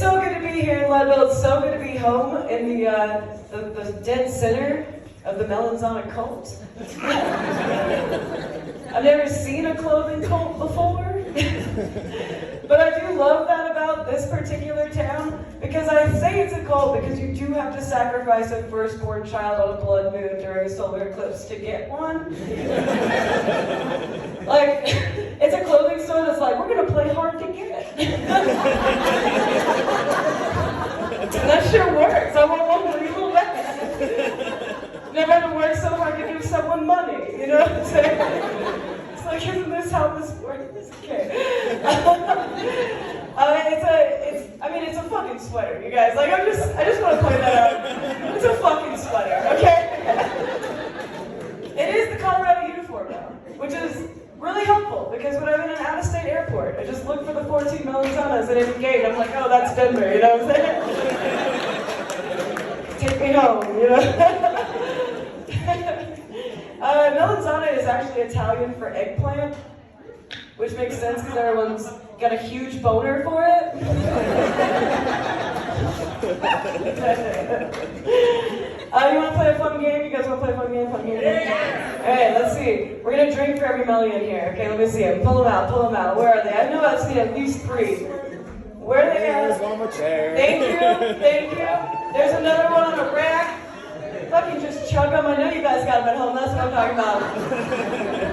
so good to be here in Leadville. It's so good to be home in the dead center of the Melanzana cult. I've never seen a clothing cult before. But I do love that about this particular town, because I say it's a cult because you do have to sacrifice a firstborn child on a blood moon during a solar eclipse to get one. Like, it's a clothing store that's like, we're gonna play hard to get. And that sure works. I want one real bad. Never had to work so hard to give someone money, you know what I'm saying? It's like, isn't this how this works? Okay. It's a fucking sweater, you guys. Like, I just want to point that out. It's a fucking sweater, okay? It is the Colorado uniform now, which is really helpful, because when I'm in an out-of-state airport, I just look for the 14 Melanzanas at any gate. I'm like, oh, that's Denver, you know what I'm saying? Take me home, you know? Melanzana is actually Italian for eggplant, which makes sense because everyone's got a huge boner for it. You want to play a fun game? You guys want to play a fun game? Yeah. Alright, let's see. We're going to drink for every million here. Okay, let me see them. Pull them out. Where are they? I know I've seen at least 3. Where are they at? There's one more chair. Thank you. There's another one on a rack. Fucking just chug them. I know you guys got them at home. That's what I'm talking about.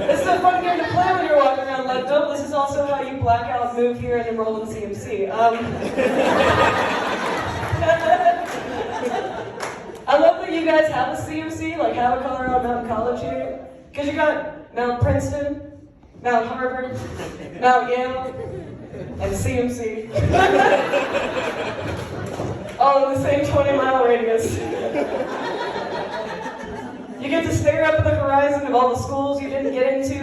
This is a fun game to play when you're walking around Leadville. This is also how you black out, move here, and enroll in CMC. I love that you guys have a CMC, like have a Colorado Mountain College here. Because you got Mount Princeton, Mount Harvard, Mount Yale, and CMC. All in the same 20-mile radius. You get to stare up at the horizon of all the schools you didn't get into.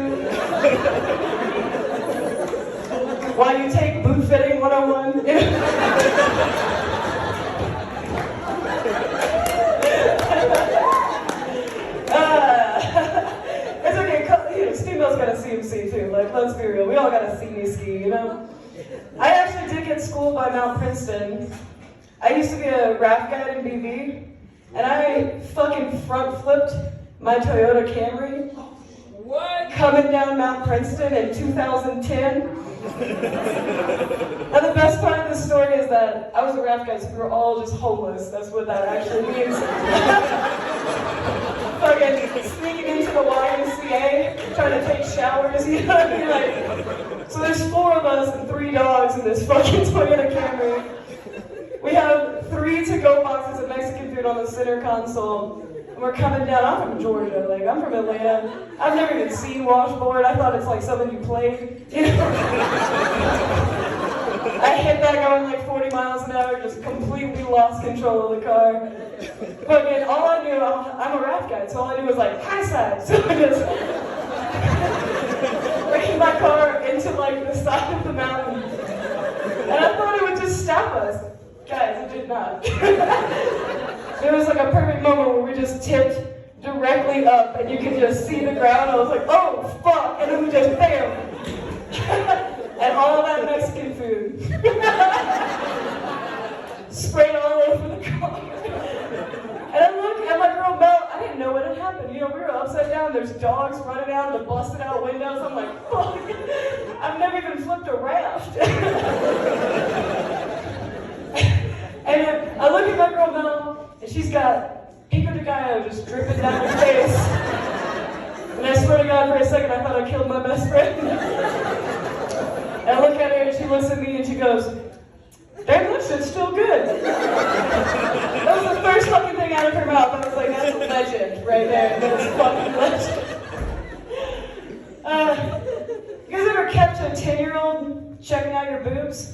While you take boot fitting 101. It's okay, Steamboat's got a CMC too, like, let's be real. We all got a ski, you know? I actually did get schooled by Mount Princeton. I used to be a raft guide in BV. And I fucking front flipped my Toyota Camry. What? Coming down Mount Princeton in 2010. And the best part of the story is that I was a raft guide, so we were all just homeless. That's what that actually means. Fucking sneaking into the YMCA, trying to take showers, you know what I mean? Like, so there's 4 of us and 3 dogs in this fucking Toyota Camry. We have 3 to-go boxes of Mexican food on the center console. And we're coming down. I'm from Georgia, like, I'm from Atlanta. I've never even seen washboard. I thought it's like something you played. You know? I hit that going like 40 miles an hour, just completely lost control of the car. But again, all I knew, I'm a raft guide, so all I knew was like, high side. So I just ran my car into like the side of the mountain. And I thought it would just stop us. Guys, it did not. It was like a perfect moment where we just tipped directly up and you could just see the ground. I was like, oh, fuck. And then we just bam. And all of that Mexican food sprayed all over the car. And I looked at my girl Mel. I didn't know what had happened. You know, we were upside down. There's dogs running out of the busted out windows. I'm like, fuck. I've never even flipped a raft. And I look at my girl Mel, and she's got Pico de Gallo just dripping down her face. And I swear to God, for a second, I thought I killed my best friend. And I look at her, and she looks at me, and she goes, damn, that shit's still good. That was the first fucking thing out of her mouth. I was like, that's a legend right there. That's a fucking legend. You guys ever kept a 10-year-old checking out your boobs?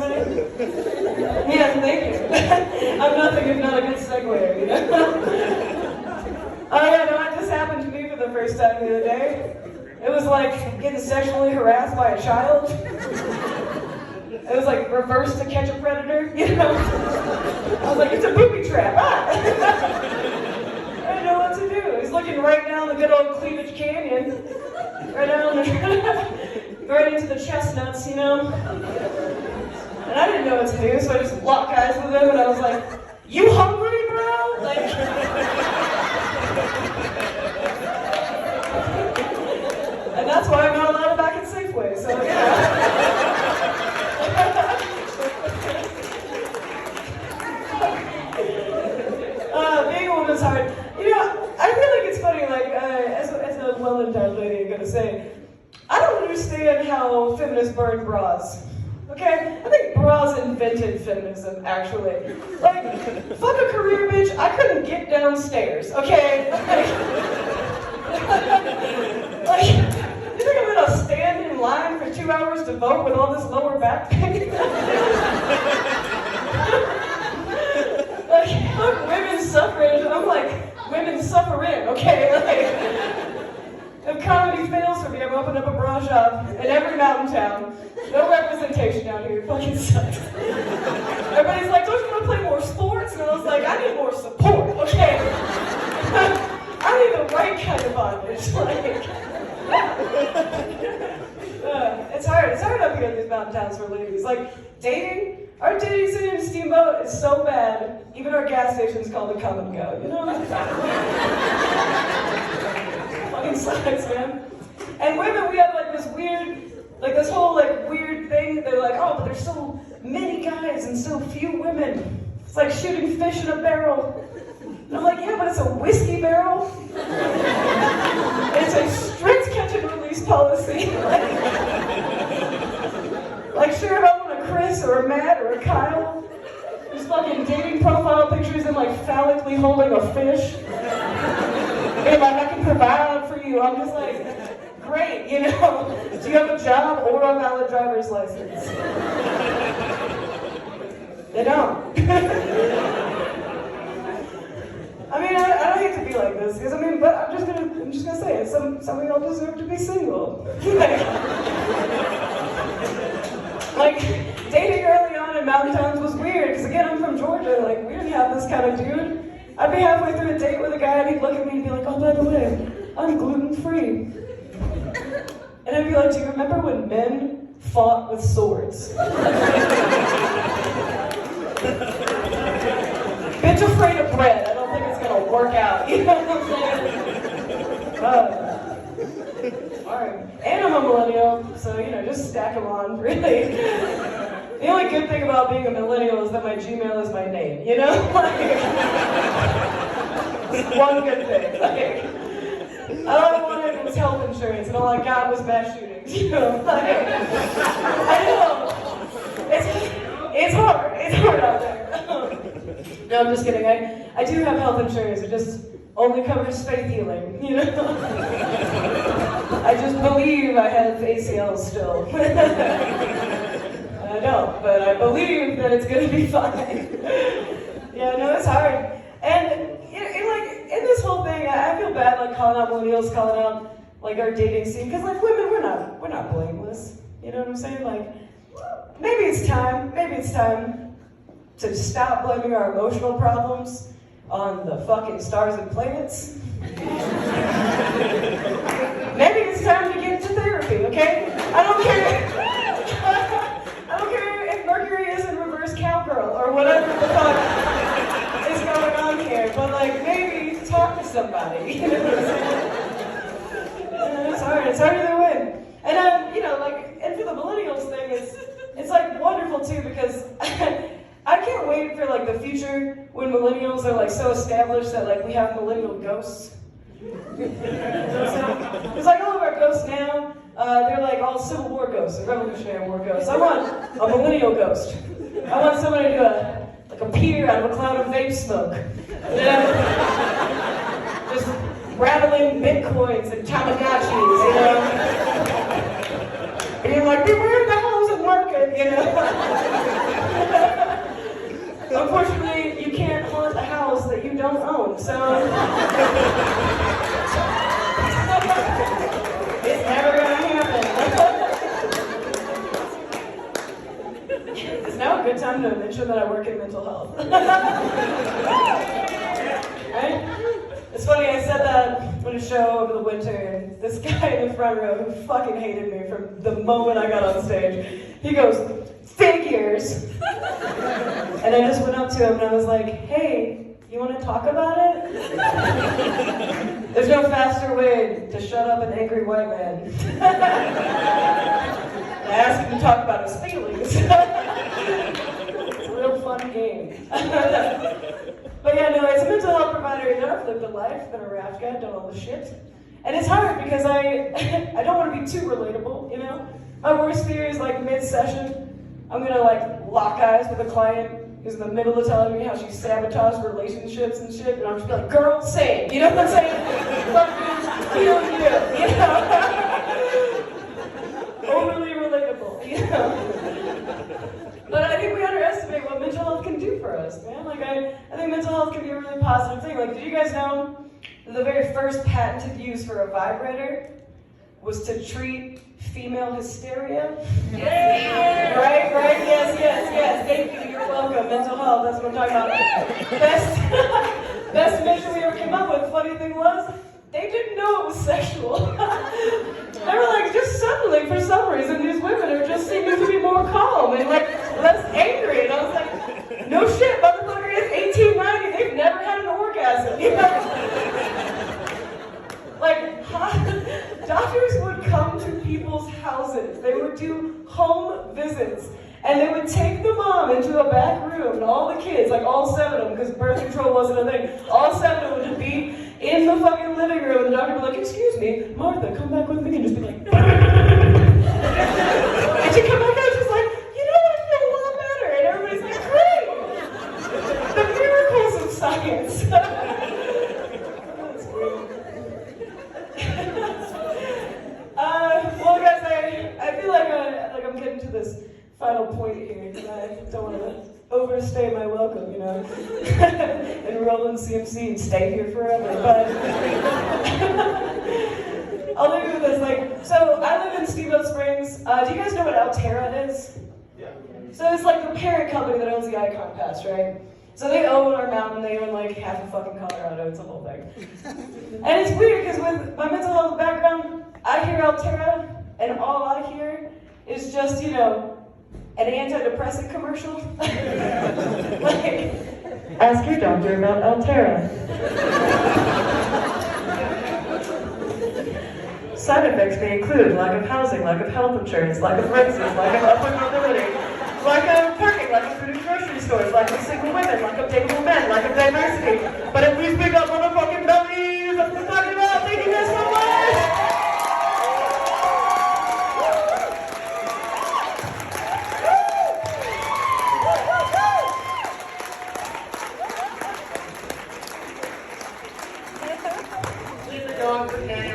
Yeah, thank you. I'm nothing if not a good segue, you know? Oh yeah, no, that just happened to me for the first time the other day. It was like getting sexually harassed by a child. It was like reverse To Catch a Predator, you know? I was like, it's a booby trap. Ah! I didn't know what to do. He's looking right down the good old Cleavage Canyon. Right down the right into the chestnuts, you know? And I didn't know what to do, so I just locked eyes with him, and I was like, "You hungry, bro?" Like, and that's why I'm not allowed back at Safeway, so yeah. Being a woman's hard. You know, I feel like it's funny, like, as a well-endowed lady, I'm gonna say, I don't understand how feminists burn bras. Okay? I think bras invented feminism, actually. Like, fuck a career, bitch. I couldn't get downstairs, okay? Like, you think I'm gonna stand in line for 2 hours to vote with all this lower back pain? Like, fuck women's suffrage. I'm like, women's suffering, okay? Like, if comedy fails for me, I'm opening up a bra shop in every mountain town. No representation out here. It fucking sucks. Everybody's like, "Don't you want to play more sports?" And I was like, "I need more support, okay? I need the right kind of bondage." Like, it's hard. It's hard up here in these mountain towns for ladies. Like, dating, our dating scene in Steamboat is so bad, even our gas station's called a come and go, you know? Fucking sucks, man. And women, we have like this weird, like this whole like weird thing. They're like, "Oh, but there's so many guys and so few women. It's like shooting fish in a barrel." And I'm like, "Yeah, but it's a whiskey barrel. It's a strict catch and release policy." Like, sure, if I want a Chris or a Matt or a Kyle, there's fucking dating profile pictures and like phallically holding a fish. And like, "I can provide for you." I'm just like, great, you know? Do you have a job or a valid driver's license? They don't. I mean, I don't hate to be like this, because but I'm just gonna say it. Some of y'all deserve to be single. Like, dating early on in mountain towns was weird, because again, I'm from Georgia. Like, we didn't have this kind of dude. I'd be halfway through a date with a guy, and he'd look at me and be like, "Oh, by the way, I'm gluten-free." And I'd be like, "Do you remember when men fought with swords?" Bitch afraid of bread. I don't think it's gonna work out. You know what I'm saying? Alright. And I'm a millennial, so, you know, just stack them on, really. The only good thing about being a millennial is that my Gmail is my name, you know? Like, it's one good thing. Like, all I wanted was health insurance, and all I got was mass shootings, you know? Like, I know. It's hard. It's hard out there. No, I'm just kidding. I do have health insurance. It just only covers faith healing, you know? I just believe I have ACLs still. I don't, but I believe that it's gonna be fine. Yeah, no, it's hard. And in this whole thing, I feel bad like calling out millennials, calling out like our dating scene, because like women, we're not blameless. You know what I'm saying? Like, maybe it's time to stop blaming our emotional problems on the fucking stars and planets. Maybe it's time to get into therapy, okay? I don't care if Mercury is in reverse cowgirl or whatever the fuck is going on here, but like maybe talk to somebody. You know what I'm saying? It's hard either way. And and for the millennials thing, it's like wonderful too, because I can't wait for like the future when millennials are like so established that like we have millennial ghosts. It's like all of our ghosts now, they're like all Civil War ghosts and Revolutionary War ghosts. I want a millennial ghost. I want somebody to appear out of a cloud of vape smoke. You know? Just rattling bitcoins and Tamagotchis, you know? Being like, "We're in the housing market," you know? Unfortunately, you can't haunt a house that you don't own, so it's never gonna happen. It's now a good time to mention that I work in mental health. Right? It's funny, I said that on a show over the winter, and this guy in the front row who fucking hated me from the moment I got on stage. He goes, "Figures." And I just went up to him and I was like, "Hey, you want to talk about it?" There's no faster way to shut up an angry white man. I asked him to talk about his feelings. It's a real fun game. But yeah, no, as a mental health provider, you know, I've lived a life, been a raft guy, done all the shit. And it's hard because I don't want to be too relatable, you know? My worst fear is like mid-session, I'm gonna like lock eyes with a client who's in the middle of telling me how she sabotaged relationships and shit, and I'm just be like, "Girl, same." You know what I'm saying? Fucking feel you know? Overly relatable, you know? But I think we underestimate what mental health can do for us, man. Like, I think mental health can be a really positive thing. Like, did you guys know that the very first patented use for a vibrator was to treat female hysteria? Yeah. Right, yes. Thank you, you're welcome. Mental health, that's what I'm talking about. Best invention we ever came up with. Funny thing was, they didn't know it was sexual. They were like, just suddenly, for some reason, these women are just seeming to be more calm and like less angry. And I was like, no shit, motherfucker, it's 1890. They've never had an orgasm, you know? Like, doctors would come to people's houses. They would do home visits. And they would take the mom into a back room, and all the kids, like all 7 of them, because birth control wasn't a thing, all 7 of them would just be in the fucking living room, and the doctor would be like, "Excuse me, Martha, come back with me," and just be like, and she'd come back out, she's like, "You know, I feel a lot better," and everybody's like, "Great! The miracles of science." That's weird. Well, guys, I feel like I'm getting to this final point here, and I don't want to overstay my welcome, you know, enroll in CMC and stay here forever, but I'll leave you with this, like, so I live in Steamboat Springs. Do you guys know what Alterra is? Yeah. So it's like the parent company that owns the Icon Pass, right? So they own our mountain, they own like half of fucking Colorado, it's a whole thing. And it's weird, because with my mental health background, I hear Alterra, and all I hear is just, you know, an antidepressant commercial. Like, ask your doctor about Alterra. Side effects may include lack of housing, lack of health insurance, lack of raises, lack of upward mobility, lack of parking, lack of food in grocery stores, lack of single women, lack of dateable men, lack of diversity. But at least we got motherfucking bellies! That's what I'm talking about! Thank you guys so much! Keep it going for Kenny.